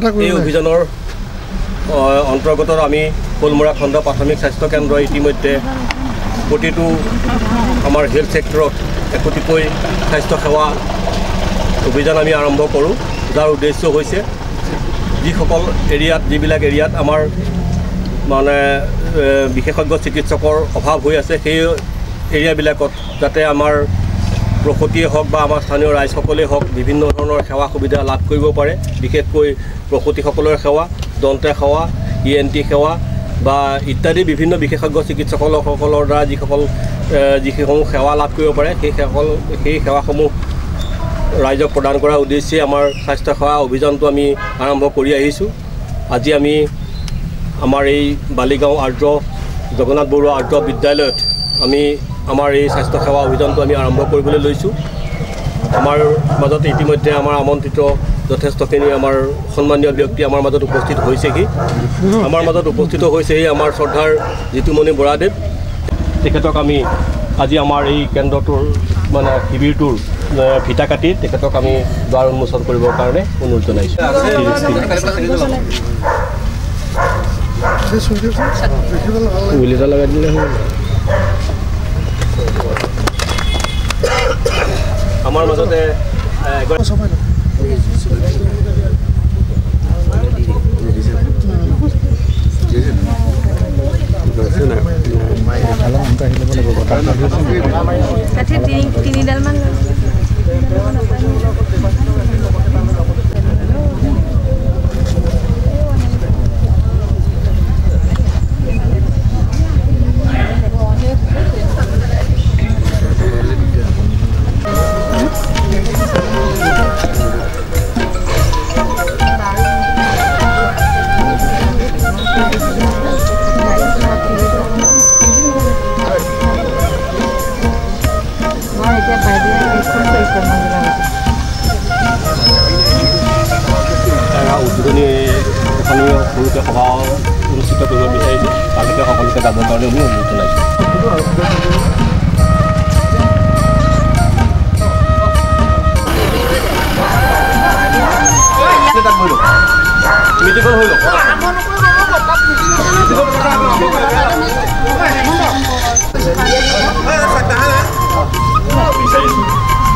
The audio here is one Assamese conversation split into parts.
এই অভিযানৰ অন্তৰ্গত আমি ফুলমৰা খণ্ড প্ৰাথমিক স্বাস্থ্য কেন্দ্ৰ ইতিমধ্যে প্ৰতিটো আমাৰ হেল্থ ছেক্টৰত একোটিকৈ স্বাস্থ্য সেৱা অভিযান আমি আৰম্ভ কৰোঁ যাৰ উদ্দেশ্য হৈছে যিবিলাক এৰিয়াত আমাৰ মানে বিশেষজ্ঞ চিকিৎসকৰ অভাৱ হৈ আছে সেই এৰিয়াবিলাকত যাতে আমাৰ প্ৰসূতিয়ে হওক বা আমাৰ স্থানীয় ৰাইজসকলে হওক বিভিন্ন ধৰণৰ সেৱা সুবিধা লাভ কৰিব পাৰে বিশেষকৈ প্ৰসূতিসকলৰ সেৱা দন্ত সেৱা ENT সেৱা বা ইত্যাদি বিভিন্ন বিশেষজ্ঞ চিকিৎসকসকলৰ দ্বাৰা যিসমূহ সেৱা লাভ কৰিব পাৰে সেই সেৱাসমূহ ৰাইজক প্ৰদান কৰাৰ উদ্দেশ্যে আমাৰ স্বাস্থ্য সেৱা অভিযানটো আমি আৰম্ভ কৰি আহিছোঁ আজি আমি আমাৰ এই বালিগাঁও আৰ্য জগন্নাথ বৰুৱা আৰ্য বিদ্যালয়ত আমি আমাৰ এই স্বাস্থ্য সেৱা অভিযানটো আমি আৰম্ভ কৰিবলৈ লৈছোঁ আমাৰ মাজত ইতিমধ্যে আমাৰ আমন্ত্ৰিত যথেষ্টখিনি আমাৰ সন্মানীয় ব্যক্তি আমাৰ মাজত উপস্থিত হৈছেহি আমাৰ মাজত উপস্থিত হৈছেহি আমাৰ শ্ৰদ্ধাৰ জিতুমণি বৰাদেৱ তেখেতক আমি আজি আমাৰ এই কেন্দ্ৰটোৰ মানে শিবিৰটোৰ ফিটা কাটি তেখেতক আমি দ্বাৰ উন্মোচন কৰিবৰ কাৰণে অনুৰোধ জনাইছোঁ উলিটা লগাই দিলে আমাৰ মাজতে তিনিডালমান উদ্বোধনী স্থানীয় সৰুকৈ সভা অনুষ্ঠিত কৰিব বিচাৰিছোঁ তালৈকে সকলোকে যাবৰ কাৰণে আমি অনুৰোধ জনাইছোঁ মিটিখন হৈ লওক বিচাৰিছোঁ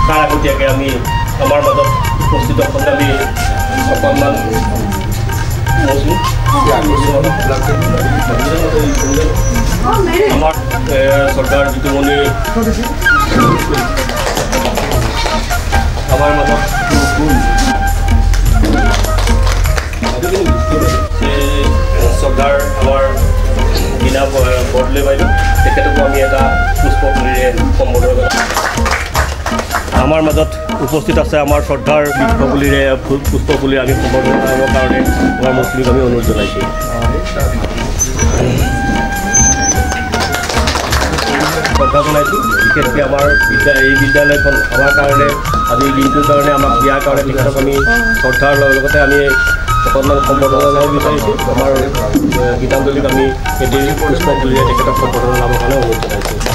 তাৰ আগতীয়াকৈ আমি আমাৰ মাজত উপস্থিত আমি অকণমান আমাৰ শ্ৰদ্ধাৰ জিতুমণি আমাৰ মাজত শ্ৰদ্ধাৰ আমাৰ গীনা বৰদলৈ বাইদেউ তেখেতকো আমি এটা পুষ্পপুলিৰে সম্বোধন কৰোঁ আমাৰ মাজত উপস্থিত আছে আমাৰ শ্ৰদ্ধাৰ বৃক্ষপুলিৰে পুষ্পপুলিৰে আমি সম্বোধন কৰিবৰ কাৰণে আমাৰ মুছলিম আমি অনুৰোধ জনাইছোঁ শ্ৰদ্ধা জনাইছোঁ বিশেষকৈ আমাৰ এই বিদ্যালয়খন আমাৰ কাৰণে আজি দিনটোৰ কাৰণে আমাক দিয়াৰ কাৰণে তেখেতক আমি শ্ৰদ্ধাৰ লগতে আমি অকণমান সম্বোধন জনাব বিচাৰিছোঁ আমাৰ গীতাঞ্জলিক আমি এই পুষ্পপুলিৰে তেখেতক সম্বোধন জনাবৰ কাৰণে অনুৰোধ জনাইছোঁ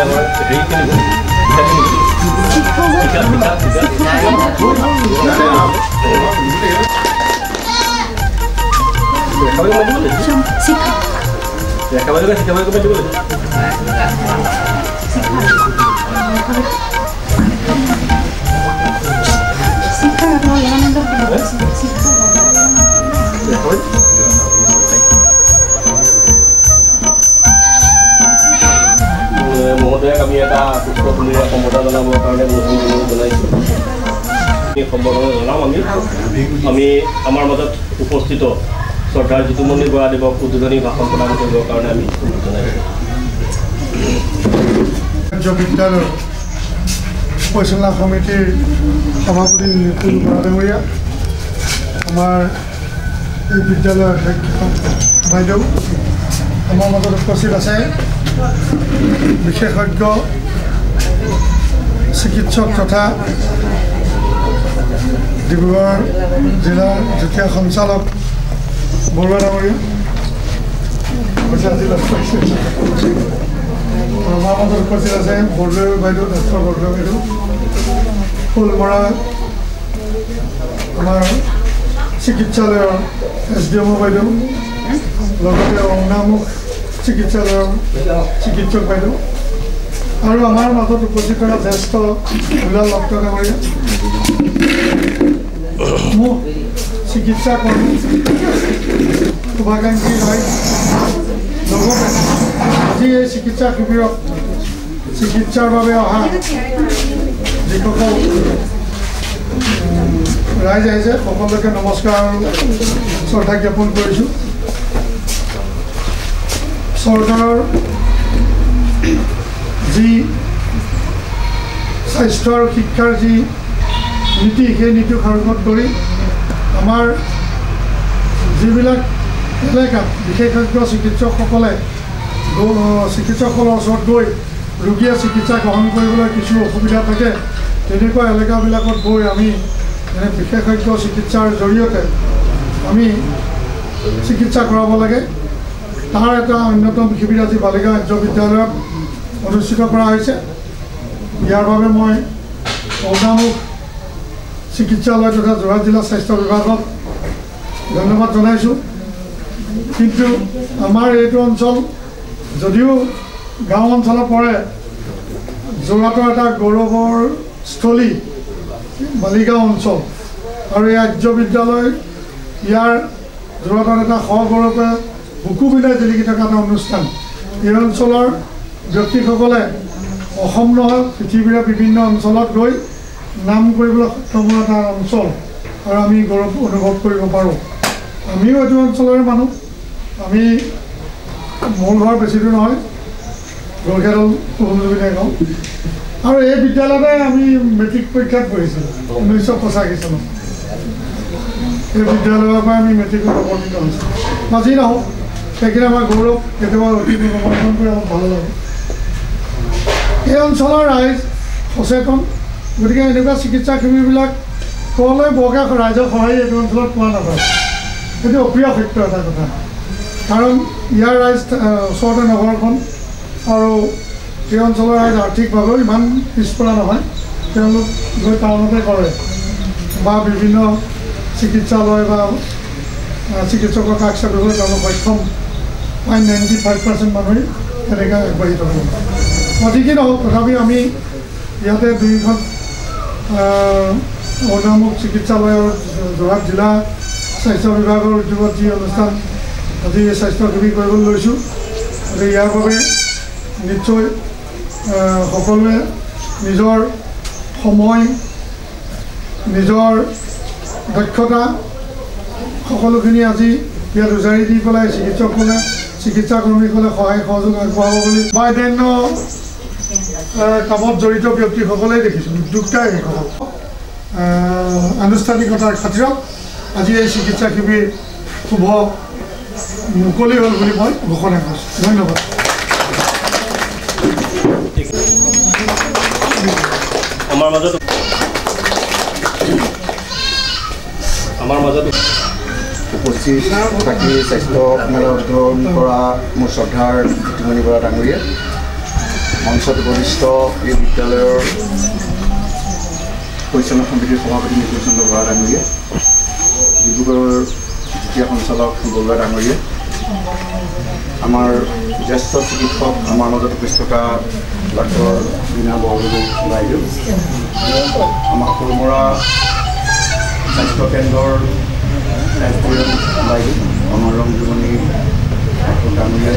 আমাৰ হেৰিখিনি মহোদয়ক আমি এটা পুষ্পপুলিৰে সম্বোধন জনাবৰ কাৰণে অনুৰোধ জনাইছোঁ এই সম্বোধন জনাম আমি আমাৰ মাজত উপস্থিত শ্ৰদ্ধাৰ জিতুমণি বৰাদেৱক উদ্বোধনী ভাষণ প্ৰদান কৰিবৰ কাৰণে আমি অনুৰোধ জনাইছোঁ বিদ্যালয় পৰিচালনা সমিতিৰ সভাপতি নিপুল বৰাদেৱৰীয়া আমাৰ এই বিদ্যালয়ৰ শিক্ষক বাইদেউ আমাৰ মাজত উপস্থিত আছে বিশেষজ্ঞ চিকিৎসক তথা ডিব্ৰুগড় জিলাৰ যুটীয়া সঞ্চালক বৰুৱা ডাঙৰীয়া আমাৰ মাজত উপস্থিত আছে বৰদলৈ বাইদেউ, ডক্টৰ বৰদলৈ বাইদেউ, ফুলমৰা আমাৰ চিকিৎসালয়ৰ SDM বাইদেউ, লগতে অংনামুখ চিকিৎসালয়ৰ চিকিৎসক বাইদেউ আৰু আমাৰ মাজত উপস্থিত থকা জ্যেষ্ঠ দুলাল দত্ত ডাঙৰীয়া, মোক চিকিৎসা কৰ্মী শুভাকাংক্ষী ৰাইজ, লগতে আজি এই চিকিৎসা শিবিৰত চিকিৎসাৰ বাবে অহা যিসকল ৰাইজ আহিছে সকলোকে নমস্কাৰ আৰু শ্ৰদ্ধা জ্ঞাপন কৰিছোঁ। চৰকাৰৰ যি স্বাস্থ্য আৰু শিক্ষাৰ যি নীতি, সেই নীতিক সাৰোগত কৰি আমাৰ যিবিলাক এলেকাত বিশেষজ্ঞ চিকিৎসকসকলে চিকিৎসকসকলৰ ওচৰত গৈ ৰোগীয়ে চিকিৎসা গ্ৰহণ কৰিবলৈ কিছু অসুবিধা থাকে, তেনেকুৱা এলেকাবিলাকত গৈ আমি বিশেষজ্ঞ চিকিৎসাৰ জৰিয়তে আমি চিকিৎসা কৰাব লাগে। তাৰ এটা অন্যতম শিবিৰ আজি বালিগাঁও ৰাজ্য বিদ্যালয়ত অনুষ্ঠিত কৰা হৈছে। ইয়াৰ বাবে মই অংনামুখ চিকিৎসালয় তথা যোৰহাট জিলা স্বাস্থ্য বিভাগক ধন্যবাদ জনাইছোঁ। কিন্তু আমাৰ এইটো অঞ্চল যদিও গাঁও অঞ্চলত পৰে, যোৰহাটৰ এটা গৌৰৱৰ স্থলী বালিগাঁও অঞ্চল আৰু এই ৰাজ্য বিদ্যালয় ইয়াৰ যোৰহাটত এটা সগৌৰৱে বুকু বিলাই জিলিকি থকা এটা অনুষ্ঠান। এই অঞ্চলৰ ব্যক্তিসকলে অসম নহয় পৃথিৱীৰ বিভিন্ন অঞ্চলত গৈ নাম কৰিবলৈ সক্ষম হোৱা এটা অঞ্চল আৰু আমি গৌৰৱ অনুভৱ কৰিব পাৰোঁ। আমিও এইটো অঞ্চলৰে মানুহ। আমি মোৰ ঘৰ বেছি দূৰ নহয়, গলখেদল পহুমজুবিনে গাঁও, আৰু এই বিদ্যালয়তে আমি মেট্ৰিক পৰীক্ষাত পঢ়িছিলোঁ 1985 চনত। এই বিদ্যালয়ৰ পৰা আমি মেট্ৰিকত অৱতীৰ্ণ হৈছোঁ। আজি নহওক সেইখিনি আমাৰ গৌৰৱ, কেতিয়াবা অতি অনুসন্ধান কৰি আমাক ভাল লাগে। এই অঞ্চলৰ ৰাইজ সচেতন, গতিকে এনেকুৱা চিকিৎসা শিবিৰবিলাক ক'লৈ বৰকৈ ৰাইজৰ সহায় এইটো অঞ্চলত পোৱা নাযায়। সেইটো অপ্ৰিয় সত্য এটা কথা, কাৰণ ইয়াৰ ৰাইজ ওচৰতে নগৰখন আৰু এই অঞ্চলৰ ৰাইজ আৰ্থিকভাৱেও ইমান পিছপৰা নহয়। তেওঁলোক গৈ টাউনতে কৰে বা বিভিন্ন চিকিৎসালয় বা চিকিৎসকৰ কাষ চাপিবলৈ তেওঁলোক সক্ষম। প্ৰায় 95% মানুহে তেনেকৈ আগবাঢ়ি থকা। আজি কি নহওক, তথাপি আমি ইয়াতে দুইখন অংনামুখ চিকিৎসালয় আৰু যোৰহাট জিলা স্বাস্থ্য বিভাগৰ উদ্যোগত যি অনুষ্ঠান আজি স্বাস্থ্য শিবিৰ কৰিবলৈ লৈছোঁ, গতিকে ইয়াৰ বাবে নিশ্চয় সকলোৱে নিজৰ সময়, নিজৰ দক্ষতা সকলোখিনি আজি ইয়াত উজাৰি দি পেলাই চিকিৎসকসকলে, চিকিৎসা কৰ্মীসকলে সহায় সহযোগ আগবঢ়াব বুলি বা অন্যান্য কামত জড়িত ব্যক্তিসকলেই দেখিছোঁ। উদ্যোক্তাই সেইসকল আনুষ্ঠানিকতাৰ খাতিৰত আজি এই চিকিৎসা শিবিৰ শুভ মুকলি হ'ল বুলি মই ঘোষণা কৰিছোঁ। ধন্যবাদ। আমাৰ মাজত উপস্থিত থাকি স্বাস্থ্য মেলা উদ্বোধন কৰা মোৰ শ্ৰদ্ধাৰ জ্যোতিমণি বৰা ডাঙৰীয়া, মঞ্চত উপবিষ্ট এই বিদ্যালয়ৰ পৰিচালনা সমিতিৰ সভাপতি নিকুলচন্দ্ৰ বৰা ডাঙৰীয়া, ডিব্ৰুগড়ৰ দ্বিতীয় সঞ্চালক বৰুৱা ডাঙৰীয়া, আমাৰ জ্যেষ্ঠ চিকিৎসক, আমাৰ মাজত উপস্থিত থকা ডক্টৰ বীণা বৰদলৈ বাইদেউ, আমাৰ ফুলমৰা স্বাস্থ্য কেন্দ্ৰৰ SDM বাইদেউ, আমাৰ ৰংজুমণি ডাঙৰীয়া,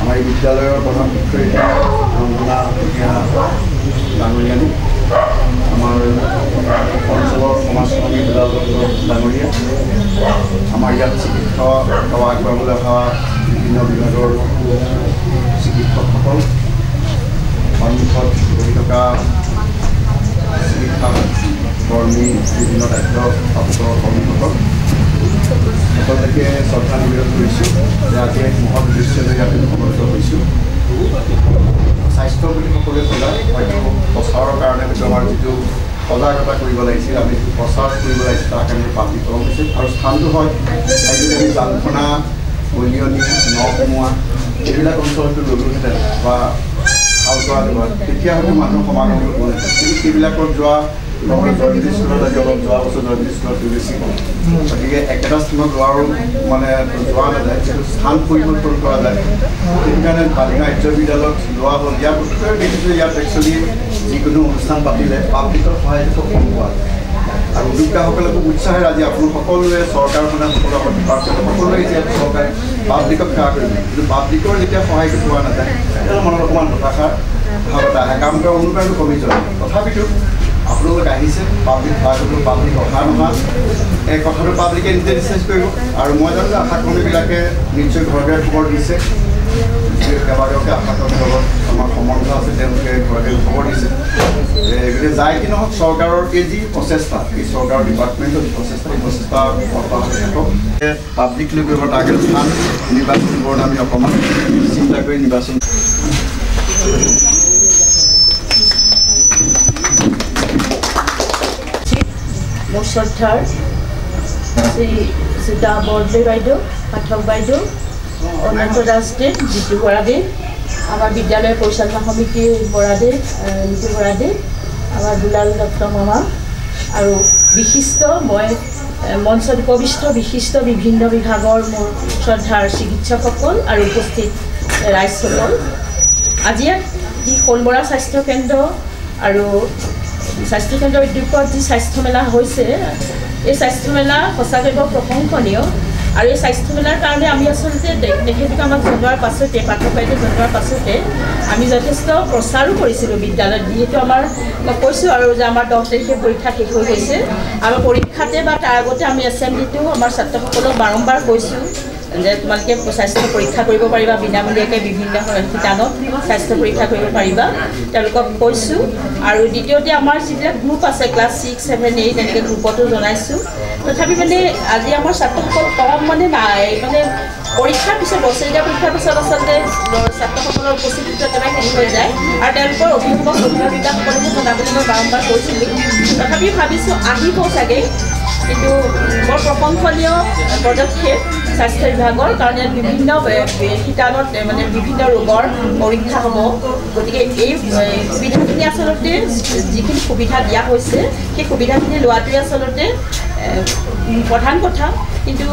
আমাৰ এই বিদ্যালয়ৰ প্ৰধান শিক্ষয়িত্ৰী ৰঞ্জনা ডাঙৰীয়ানী, আমাৰ অঞ্চলৰ সমাজকৰ্মী দুলাল দত্ত ডাঙৰীয়া, আমাৰ ইয়াত চিকিৎসা সেৱা আগবঢ়াবলৈ অহা বিভিন্ন বিভাগৰ চিকিৎসকসকল, সন্মুখত বহি থকা চিকিৎসা কৰ্মী, বিভিন্ন দায়িত্বপ্ৰাপ্ত কৰ্মীসকল সকলোকে শ্ৰদ্ধা নিবেদন কৰিছোঁ যে আজি এক মহৎ উদ্দেশ্য লৈ ইয়াত সমবেত হৈছোঁ। স্বাস্থ্য বুলি সকলোৱে ক'লে হয়তো প্ৰচাৰৰ কাৰণে হয়তো আমাৰ যিটো সজাগতা কৰিব লাগিছিল, আমি যিটো প্ৰচাৰ কৰিব লাগিছিল তাৰ কাৰণে পাতি কম হৈছিল। আৰু স্থানটো হয় আজিকালি জালখনা, কলিয়নী, নকমোৱা এইবিলাক অঞ্চলতো ল'লোহেঁতেন বা ভাল কৰা যাব তেতিয়া হয়তো মানুহ সমাগম হ'ব কিন্তু সেইবিলাকত যোৱা জয়মতী স্কুলত আজি অলপ যোৱা বছৰ জয়মতী স্কুলত বেছি হ'ল গতিকে একেটা স্থানত যোৱাৰো মানে যোৱা নাযায় কিন্তু স্থান পৰিৱৰ্তন কৰা যায় সেইটো কাৰণে বালিগাঁও আৰ্য বিদ্যালয়ত লোৱা হ'ল ইয়াৰ প্ৰতিটোৱে দেখিছোঁ ইয়াত একচুৱেলি যিকোনো অনুষ্ঠান পাতিলে পাব্লিকৰ সহায়ত কম পোৱা যায় আৰু উদ্যোক্তাসকলে খুব উৎসাহেৰে আজি আপোনালোক সকলোৱে চৰকাৰখনে সকলো ডিপাৰ্টমেণ্ট সকলোৱে এতিয়া চৰকাৰে পাব্লিকক সেৱা কৰিব কিন্তু পাব্লিকৰ যেতিয়া সহায়টো পোৱা নাযায় তেতিয়া মনত অকণমান হতাশাৰ ভাৱ এটা আহে কাম কৰা অনুপ্ৰেৰণা কমি যোৱা তথাপিতো আপোনালোক আহিছে পাব্লিক সহায় কৰিব পাব্লিক অহা নহা এই কথাটো পাব্লিকে নিজে ডিচাইড কৰিব আৰু মই জানো যে আশাকৰ্মীবিলাকে নিশ্চয় ঘৰতে খবৰ দিছে কেইবাগৰাকী আশাকৰ্মীৰ লগত আমাৰ সম্বন্ধ আছে তেওঁলোকে ঘৰতে খবৰ দিছে গতিকে যায় কি নহওক চৰকাৰৰ এই যি প্ৰচেষ্টা এই চৰকাৰৰ ডিপাৰ্টমেণ্টৰ যি প্ৰচেষ্টা এই প্ৰচেষ্টা অব্যাহত থাকক পাব্লিক লৈ কৰিব টাৰ্গেট স্থান নিৰ্বাচন বোৰ্ড আমি অকণমান চিন্তা কৰি নিৰ্বাচন মোৰ শ্ৰদ্ধাৰ শ্ৰী সীতা বৰদলৈ বাইদেউ পাঠক বাইদেউ অনন্ত দাসদেৱ জিতু বৰাদেৱ আমাৰ বিদ্যালয় পৰিচালনা সমিতিৰ বৰাদেৱ ঋতু বৰাদেৱ আমাৰ দুলাল দত্ত মামা আৰু বিশিষ্ট মই মঞ্চত উপবিষ্ট বিশিষ্ট বিভিন্ন বিভাগৰ মোৰ শ্ৰদ্ধাৰ চিকিৎসকসকল আৰু উপস্থিত ৰাইজসকল আজি যি শোলমৰা স্বাস্থ্যকেন্দ্ৰ আৰু স্বাস্থ্যকেন্দ্ৰৰ উদ্যোগত যি স্বাস্থ্যমেলা হৈছে এই স্বাস্থ্যমেলা সঁচাকৈ বৰ প্ৰশংসনীয় আৰু এই স্বাস্থ্যমেলাৰ কাৰণে আমি আচলতে তেখেতক আমাক জনোৱাৰ পাছতে পাঠক বাইদেউ জনোৱাৰ পাছতে আমি যথেষ্ট প্ৰচাৰো কৰিছিলোঁ বিদ্যালয়ত যিহেতু আমাৰ মই কৈছোঁ আৰু যে আমাৰ 10 তাৰিখে পৰীক্ষা শেষ হৈ গৈছে আমাৰ পৰীক্ষাতে বা তাৰ আগতে আমি এছেম্বলিটো আমাৰ ছাত্ৰসকলক বাৰম্বাৰ কৈছোঁ যে তোমালোকে স্বাস্থ্য পৰীক্ষা কৰিব পাৰিবা বিনামূলীয়াকৈ বিভিন্ন শিতানত স্বাস্থ্য পৰীক্ষা কৰিব পাৰিবা তেওঁলোকক কৈছোঁ আৰু দ্বিতীয়তে আমাৰ যিবিলাক গ্ৰুপ আছে ক্লাছ 6, 7, 8 এনেকৈ গ্ৰুপতো জনাইছোঁ তথাপি মানে আজি আমাৰ ছাত্ৰসকল কম মানে নাই মানে পৰীক্ষাৰ পিছত বছৰীয়া পৰীক্ষাৰ পিছত আচলতে ছাত্ৰসকলৰ উপস্থিতিটো একেবাৰে হেৰি হৈ যায় আৰু তেওঁলোকৰ অভিভাৱকসকলকো জনাবলৈ মই বাৰম্বাৰ কৈছিলোঁ তথাপি ভাবিছোঁ আহিব চাগে কিন্তু বৰ প্ৰশংসনীয় পদক্ষেপ স্বাস্থ্য বিভাগৰ কাৰণ ইয়াত বিভিন্ন শিতানত মানে বিভিন্ন ৰোগৰ পৰীক্ষা হ'ব গতিকে এই সুবিধাখিনি আচলতে যিখিনি সুবিধা দিয়া হৈছে সেই সুবিধাখিনি লোৱাটোৱে আচলতে প্ৰধান কথা কিন্তু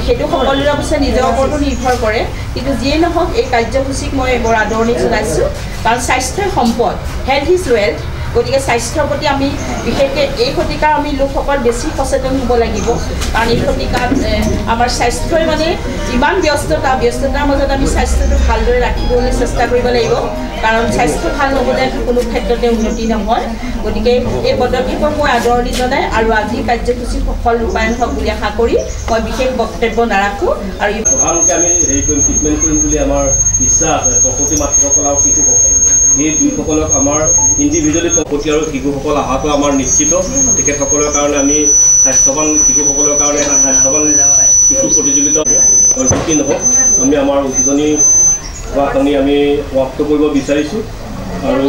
সেইটো সকলোৰে অৱশ্যে নিজৰ ওপৰতো নিৰ্ভৰ কৰে কিন্তু যিয়েই নহওক এই কাৰ্যসূচীক মই বৰ আদৰণি জনাইছোঁ কাৰণ স্বাস্থ্যই সম্পদ হেল্থ ইজ ৱেল্থ গতিকে স্বাস্থ্যৰ প্ৰতি আমি বিশেষকৈ এই শতিকাৰ আমি লোকসকল বেছি সচেতন হ'ব লাগিব কাৰণ এই শতিকাত আমাৰ স্বাস্থ্যই মানে ইমান ব্যস্ততাৰ মাজত আমি স্বাস্থ্যটো ভালদৰে ৰাখিবলৈ চেষ্টা কৰিব লাগিব কাৰণ স্বাস্থ্য ভাল নহ'লে কোনো ক্ষেত্ৰতে উন্নতি নহয় গতিকে এই পদক্ষেপক মই আদৰণি জনাই আৰু আজি কাৰ্যসূচী সফল ৰূপায়ণ হওক বুলি আশা কৰি মই বিশেষ বক্তব্য নাৰাখোঁ আৰু প্ৰধানকৈ আমি হেৰি কৰিম ট্ৰিটমেণ্ট কৰিম বুলি আমাৰ ইচ্ছা আছে প্ৰসূতি মাতৃসকল আৰু শিশুসকল এই দুয়োসকলক আমাৰ ইণ্ডিভিজুৱেলি প্ৰসূতি আৰু শিশুসকল অহাটো আমাৰ নিশ্চিত তেখেতসকলৰ কাৰণে আমি স্বাস্থ্যৱান শিশুসকলৰ কাৰণে এটা স্বাস্থ্যৱান শিশু প্ৰতিযোগিতা যি নহওক আমি আমাৰ উদ্বোধনী হোৱাখিনি আমি সমাপ্ত কৰিব বিচাৰিছোঁ আৰু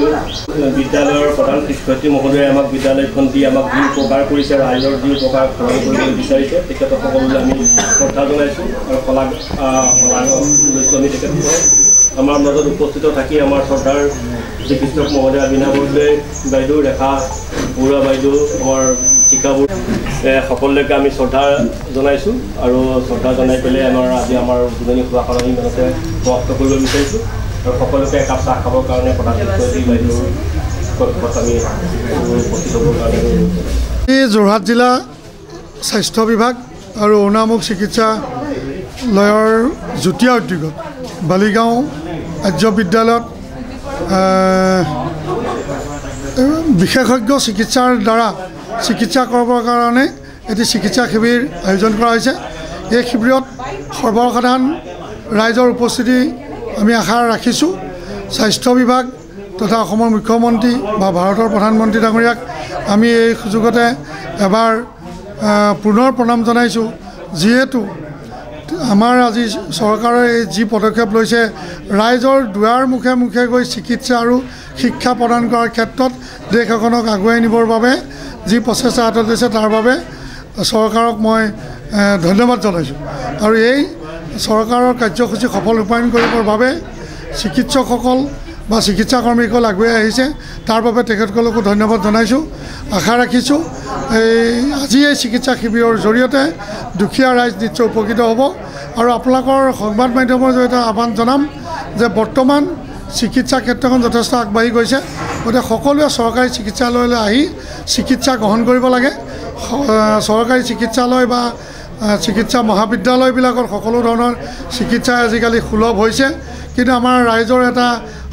বিদ্যালয়ৰ প্ৰধান শিক্ষয়িত্ৰী মহোদয়ে আমাক বিদ্যালয়খন দি আমাক যি উপকাৰ কৰিছে ৰাইজৰ যি উপকাৰ সলনি কৰিবলৈ বিচাৰিছে তেখেতসকললৈ আমি শ্ৰদ্ধা জনাইছোঁ আৰু শলাগ লৈছোঁ আমি তেখেতসকলক আমাৰ মাজত উপস্থিত থাকি আমাৰ শ্ৰদ্ধাৰ চিকিৎসক মহোদয়া বীণা বৰদলৈ বাইদেউ ৰেখা বৰুৱা বাইদেউ আমাৰ শিক্ষাবোৰ সকলোলৈকে আমি শ্ৰদ্ধা জনাইছোঁ আৰু শ্ৰদ্ধা জনাই পেলাই আজি আমাৰ উদ্বোধনী সভাখন আমি ইমানতে সমাপ্ত কৰিব বিচাৰিছোঁ আৰু সকলোকে একাপ চাহ খাবৰ কাৰণে প্ৰধান শিক্ষয়িত্ৰী বাইদেউৰ কক্ষত আমি উপস্থিত হ'বৰ কাৰণে এই যোৰহাট জিলা স্বাস্থ্য বিভাগ আৰু অনামুখ চিকিৎসালয়ৰ যুটীয়া উদ্যোগত বালিগাঁও আৰ্য বিদ্যালয়ত বিশেষজ্ঞ চিকিৎসাৰ দ্বাৰা চিকিৎসা কৰিবৰ কাৰণে এটি চিকিৎসা শিবিৰ আয়োজন কৰা হৈছে এই শিবিৰত সৰ্বসাধাৰণ ৰাইজৰ উপস্থিতি আমি আশা ৰাখিছোঁ স্বাস্থ্য বিভাগ তথা অসমৰ মুখ্যমন্ত্ৰী বা ভাৰতৰ প্ৰধানমন্ত্ৰী ডাঙৰীয়াক আমি এই সুযোগতে এবাৰ পুনৰ প্ৰণাম জনাইছোঁ যিহেতু আমাৰ আজি চৰকাৰে এই যি পদক্ষেপ লৈছে ৰাইজৰ দুৱাৰ মুখে মুখে গৈ চিকিৎসা আৰু শিক্ষা প্ৰদান কৰাৰ ক্ষেত্ৰত দেশ এখনক আগুৱাই নিবৰ বাবে যি প্ৰচেষ্টা হাতত লৈছে তাৰ বাবে চৰকাৰক মই ধন্যবাদ জনাইছোঁ আৰু এই চৰকাৰৰ কাৰ্যসূচী সফল ৰূপায়ণ কৰিবৰ বাবে চিকিৎসকসকল বা চিকিৎসাকৰ্মীসকল আগুৱাই আহিছে তাৰ বাবে তেখেতসকলকো ধন্যবাদ জনাইছোঁ আশা ৰাখিছোঁ আজি এই চিকিৎসা শিবিৰৰ জৰিয়তে দুখীয়া ৰাইজ নিশ্চয় উপকৃত হ'ব আৰু আপোনালোকৰ সংবাদ মাধ্যমৰ জৰিয়তে আহ্বান জনাম যে বৰ্তমান চিকিৎসা ক্ষেত্ৰখন যথেষ্ট আগবাঢ়ি গৈছে গতিকে সকলোৱে চৰকাৰী চিকিৎসালয়লৈ আহি চিকিৎসা গ্ৰহণ কৰিব লাগে চৰকাৰী চিকিৎসালয় বা চিকিৎসা মহাবিদ্যালয়বিলাকত সকলো ধৰণৰ চিকিৎসা আজিকালি সুলভ হৈছে কিন্তু আমাৰ ৰাইজৰ এটা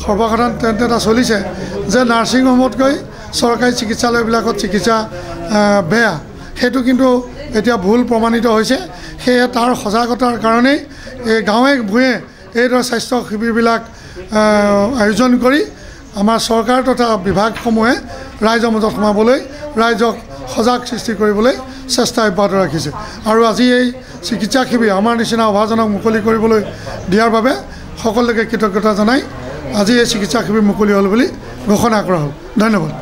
সৰ্বসাধাৰণ ট্ৰেণ্ড এটা চলিছে যে নাৰ্ছিং হোমতকৈ চৰকাৰী চিকিৎসালয়বিলাকত চিকিৎসা বেয়া সেইটো কিন্তু এতিয়া ভুল প্ৰমাণিত হৈছে সেয়ে তাৰ সজাগতাৰ কাৰণেই এই গাঁৱে ভূঞে এইদৰে স্বাস্থ্য শিবিৰবিলাক আয়োজন কৰি আমাৰ চৰকাৰ তথা বিভাগসমূহে ৰাইজৰ মাজত সোমাবলৈ ৰাইজক সজাগ সৃষ্টি কৰিবলৈ চেষ্টা অব্যাহত ৰাখিছে আৰু আজি এই চিকিৎসা শিবিৰ আমাৰ নিচিনা অভাজনক মুকলি কৰিবলৈ দিয়াৰ বাবে সকলোকে কৃতজ্ঞতা জনাই আজি এই চিকিৎসা শিবিৰ মুকলি হ'ল বুলি ঘোষণা কৰা হ'ল ধন্যবাদ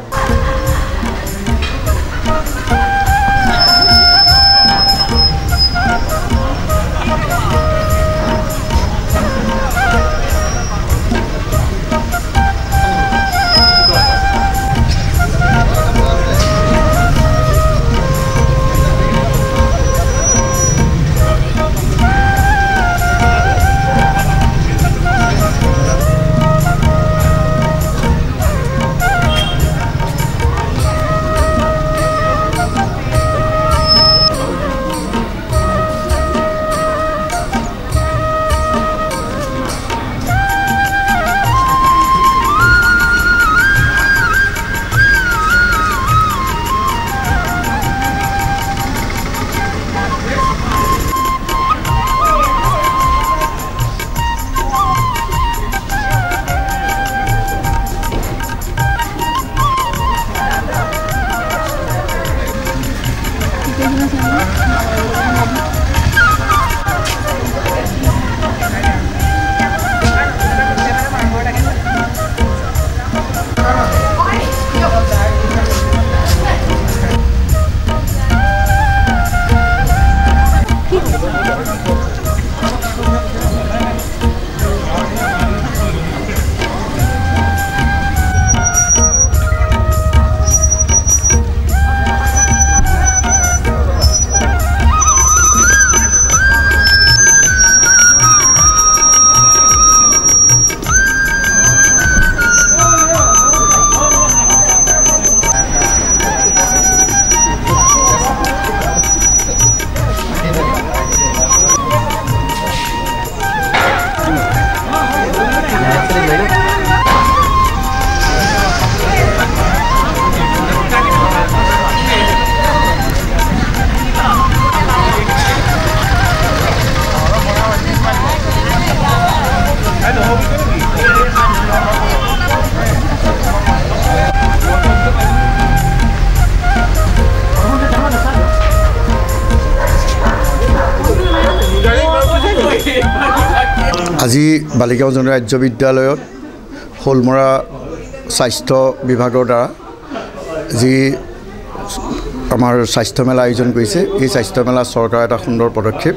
আজি বালিগাঁও জনৰাজ্য বিদ্যালয়ত হোলমৰা স্বাস্থ্য বিভাগৰ দ্বাৰা যি আমাৰ স্বাস্থ্য মেলা আয়োজন কৰিছে এই স্বাস্থ্য মেলা চৰকাৰৰ এটা সুন্দৰ পদক্ষেপ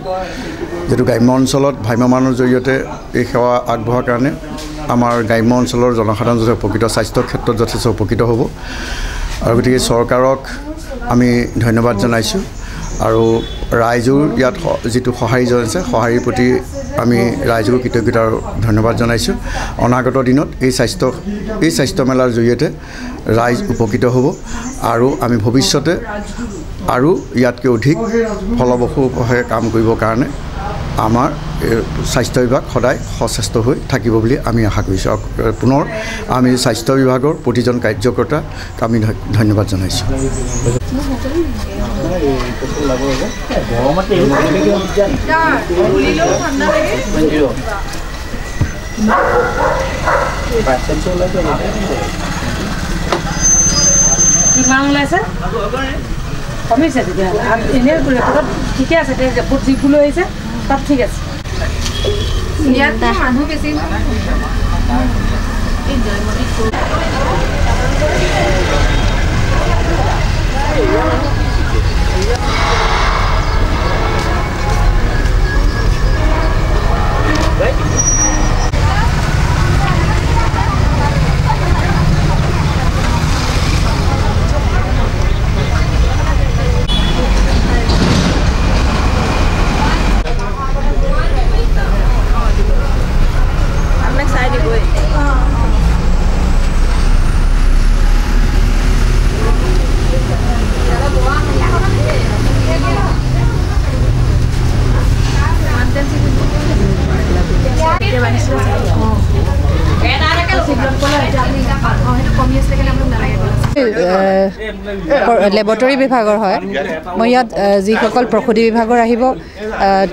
যেটো গ্ৰাম্য অঞ্চলত ভ্ৰাম্যমানৰ জৰিয়তে এই সেৱা আগবঢ়াৰ কাৰণে আমাৰ গ্ৰাম্য অঞ্চলৰ জনসাধাৰণ যথেষ্ট উপকৃত স্বাস্থ্য ক্ষেত্ৰত যথেষ্ট উপকৃত হ'ব আৰু গতিকে চৰকাৰক আমি ধন্যবাদ জনাইছোঁ আৰু ৰাইজৰ ইয়াত যেটো সহায় জনাইছে সহায়ৰ প্ৰতি আমি ৰাইজক কৃতজ্ঞতা আৰু ধন্যবাদ জনাইছোঁ অনাগত দিনত এই স্বাস্থ্য মেলাৰ জৰিয়তে ৰাইজ উপকৃত হ'ব আৰু আমি ভৱিষ্যতে আৰু ইয়াতকৈ অধিক ফলপ্ৰসূভাৱে কাম কৰিবৰ কাৰণে আমাৰ স্বাস্থ্য বিভাগ সদায় সচেষ্ট হৈ থাকিব বুলি আমি আশা কৰিছোঁ পুনৰ আমি স্বাস্থ্য বিভাগৰ প্ৰতিজন কাৰ্যকৰ্তাক আমি ধন্যবাদ জনাইছোঁ কিমান ওলাইছে কমিছে তেতিয়াহ'লে আৰু এনেই ৰেকৰ্ডত ঠিকে আছে যিবোৰ আহিছে তাত ঠিক আছে ইয়াত মানুহ বেছি লেবৰেটৰী বিভাগৰ হয় মই ইয়াত যিসকল প্ৰসূতি বিভাগৰ আহিব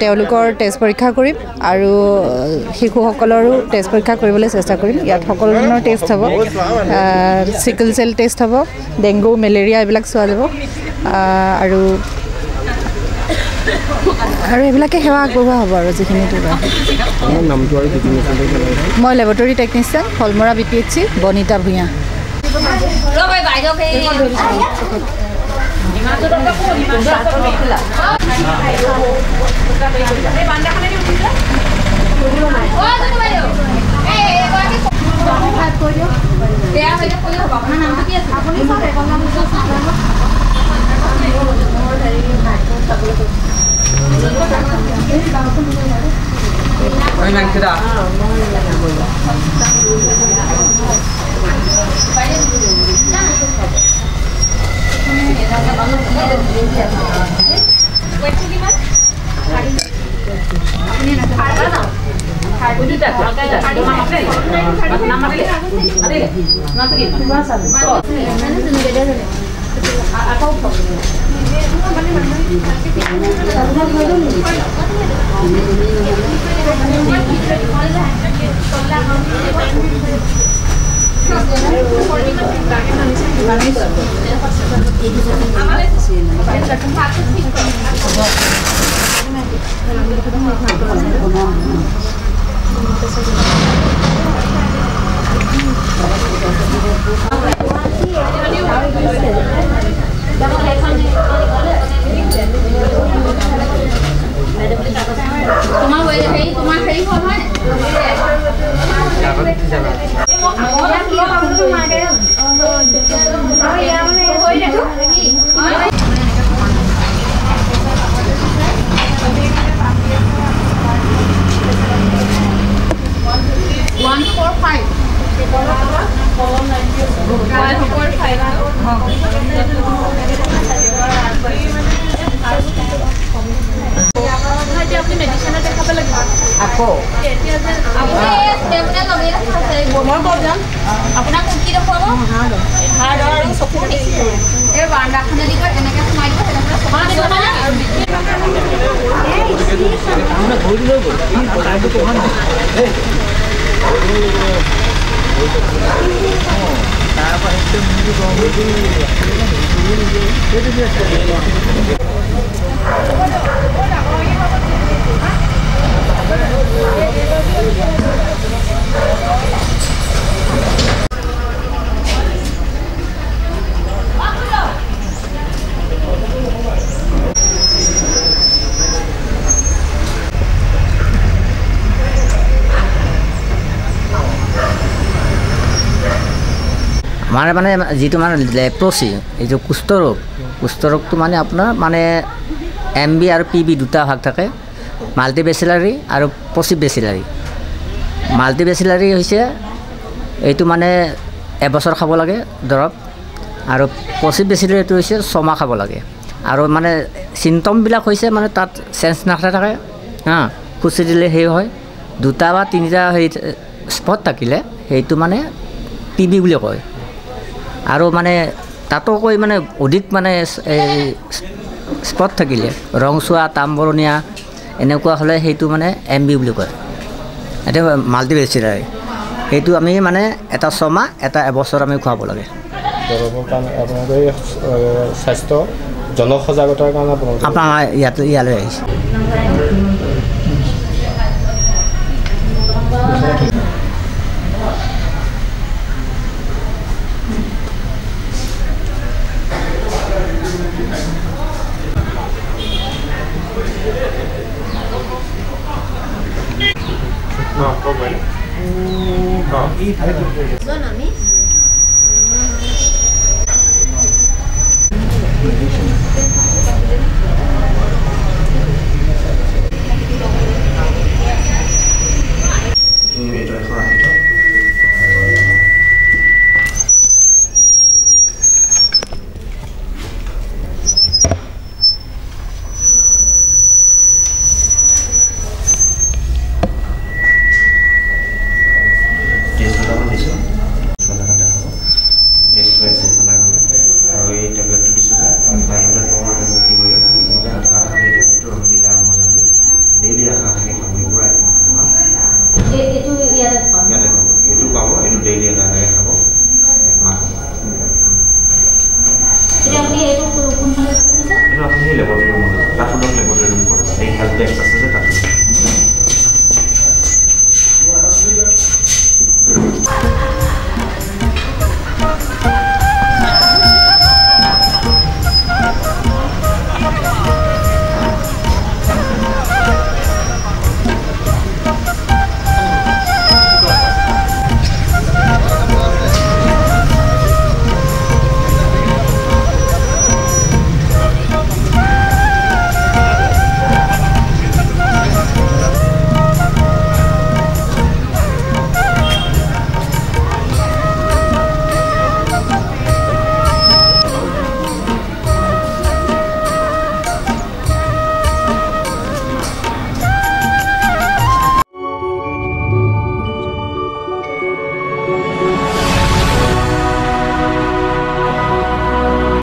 তেওঁলোকৰ টেষ্ট পৰীক্ষা কৰিম আৰু শিশুসকলৰো টেষ্ট পৰীক্ষা কৰিবলৈ চেষ্টা কৰিম ইয়াত সকলো ধৰণৰ টেষ্ট হ'ব চিকল চেল টেষ্ট হ'ব ডেংগু মেলেৰিয়া এইবিলাক চোৱা যাব আৰু এইবিলাকে সেৱা আগবঢ়োৱা হ'ব আৰু যিখিনি মই লেবৰেটৰী টেকনিচিয়ান হলমৰা BPHC বনিতা ভূঞা মানে যিটো মানে লেপ্ৰচি এইটো কুষ্ঠৰোগটো মানে আপোনাৰ মানে MB আৰু PB দুটা ভাগ থাকে মাল্টিবেচিলাৰী আৰু পচিবেচিলাৰী মাল্টিবেচিলাৰী হৈছে এইটো মানে এবছৰ খাব লাগে দৰৱ আৰু পচিবেচিলাৰীটো হৈছে 6 মাহ খাব লাগে আৰু মানে চিমটমবিলাক হৈছে মানে তাত চেঞ্জ নাথাকে খুচি দিলে সেই হয় দুটা বা তিনিটা সেই স্পট থাকিলে সেইটো মানে PB বুলি কয় আৰু মানে তাতকৈ মানে অধিক মানে স্পট থাকিলে ৰংচোৱা তামবৰণীয়া এনেকুৱা হ'লে সেইটো মানে MB বুলি কয় এটা মাল্টিবেচিলাৰী সেইটো আমি মানে এটা 6 মাহ এটা এবছৰ আমি খুৱাব লাগে আপোনালোকে স্বাস্থ্য জনসজাগতাৰ কাৰণে আপোনাৰ ইয়ালৈ আহিছে লেবৰেটৰী ৰুম আছে তাতো লেবৰেটৰী ৰুম কৰে এই হেল্প ডেস্ক আছে যে তাতো